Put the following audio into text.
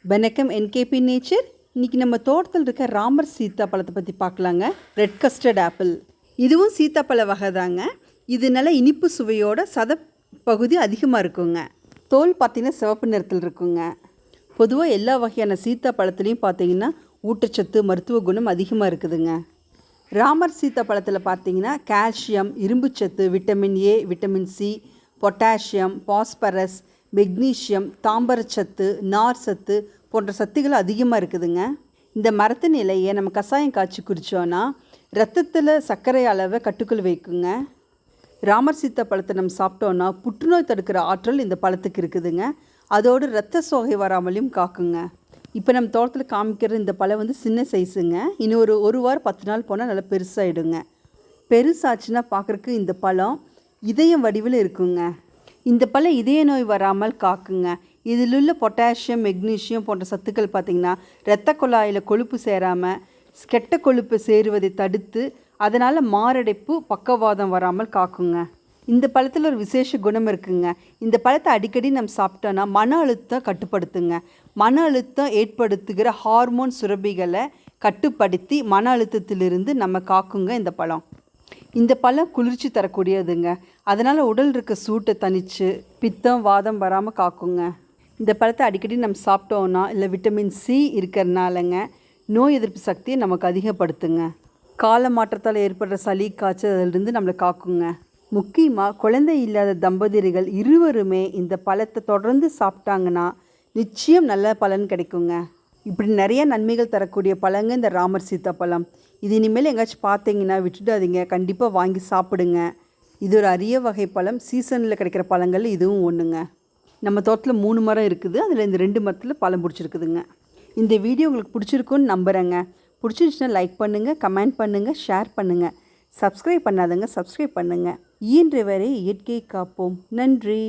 வணக்கம் NKP nature. இன்றைக்கி நம்ம தோட்டத்தில் இருக்க ராமர் சீத்தாப்பழத்தை பற்றி பார்க்கலாங்க. ரெட் கஸ்டர்ட் ஆப்பிள், இதுவும் சீத்தாப்பழ வகை தாங்க. இது நல்ல இனிப்பு சுவையோட பகுதி அதிகமாக இருக்குங்க. தோல் பார்த்திங்கன்னா சிவப்பு நிறத்தில் இருக்குங்க. பொதுவாக எல்லா வகையான சீத்தாப்பழத்துலேயும் பார்த்திங்கன்னா ஊட்டச்சத்து மருத்துவ குணம் அதிகமாக இருக்குதுங்க. ராமர் சீத்தாப்பழத்தில் பார்த்திங்கன்னா கால்சியம், இரும்புச்சத்து, vitamin A, vitamin C, potassium, phosphorus, magnesium, தாம்பரச்சத்து, நார் சத்து போன்ற சத்துக்கள் அதிகமாக இருக்குதுங்க. இந்த மரத்தின் இலையை நம்ம கஷாயம் காய்ச்சி குடித்தோன்னா ரத்தத்தில் சர்க்கரை அளவை கட்டுக்குள் வைக்குங்க. ராமர் சீத்தாப்பழத்தை நம்ம சாப்பிட்டோன்னா புற்றுநோய் தடுக்கிற ஆற்றல் இந்த பழத்துக்கு இருக்குதுங்க. அதோடு இரத்த சோகை வராமலையும் காக்குங்க. இப்போ நம்ம தோட்டத்தில் காமிக்கிற இந்த பழம் சின்ன சைஸுங்க. இன்னும் ஒரு வாரம் 10 நாள் போனால் நல்லா பெருசாகிடுங்க. பெருசாச்சுன்னா பார்க்குறக்கு இந்த பழம் இதயம் வடிவில் இருக்குங்க. இந்த பழம் இதய நோய் வராமல் காக்குங்க. இதில் உள்ள பொட்டாசியம், மெக்னீஷியம் போன்ற சத்துக்கள் பார்த்திங்கன்னா இரத்த குழாயில் கொழுப்பு சேராமல் கெட்ட கொழுப்பு சேருவதை தடுத்து அதனால் மாரடைப்பு, பக்கவாதம் வராமல் காக்குங்க. இந்த பழத்தில் ஒரு விசேஷ குணம் இருக்குங்க. இந்த பழத்தை அடிக்கடி நம்ம சாப்பிட்டோன்னா மன அழுத்தம் கட்டுப்படுத்துங்க. மன அழுத்தம் ஏற்படுத்துகிற ஹார்மோன் சுரப்பிகளை கட்டுப்படுத்தி மன அழுத்தத்திலிருந்து நம்ம காக்குங்க இந்த பழம். இந்த பழம் குளிர்ச்சி தரக்கூடியதுங்க. அதனால் உடல் இருக்க சூட்டை தணித்து பித்தம், வாதம் வராமல் காக்குங்க. இந்த பழத்தை அடிக்கடி நம்ம சாப்பிட்டோன்னா இல்லை விட்டமின் சி இருக்கிறனாலங்க நோய் எதிர்ப்பு சக்தியை நமக்கு அதிகப்படுத்துங்க. கால மாற்றத்தால் ஏற்படுற சளி, காய்ச்சல் அதிலிருந்து நம்மளை காக்குங்க. முக்கியமாக குழந்தை இல்லாத தம்பதியர்கள் இருவருமே இந்த பழத்தை தொடர்ந்து சாப்பிட்டாங்கன்னா நிச்சயம் நல்ல பலன் கிடைக்குங்க. இப்படி நிறைய நன்மைகள் தரக்கூடிய பழங்க இந்த ராமர் சீத்தாப்பழம். இது இனிமேல் எங்கேயாச்சும் பார்த்தீங்கன்னா விட்டுடாதீங்க, கண்டிப்பாக வாங்கி சாப்பிடுங்க. இது ஒரு அரிய வகை பழம். சீசனில் கிடைக்கிற பழங்கள் இதுவும் ஒன்றுங்க. நம்ம தோட்டத்தில் 3 மரம் இருக்குது. அதில் இந்த 2 மரத்தில் பழம் பிடிச்சிருக்குதுங்க. இந்த வீடியோ உங்களுக்கு பிடிச்சிருக்குன்னு நம்புகிறேங்க. பிடிச்சிருச்சுன்னா லைக் பண்ணுங்கள், கமெண்ட் பண்ணுங்கள், ஷேர் பண்ணுங்கள். சப்ஸ்கிரைப் பண்ணாதங்க சப்ஸ்கிரைப் பண்ணுங்கள். இயன்ற வரை இயற்கையை காப்போம். நன்றி.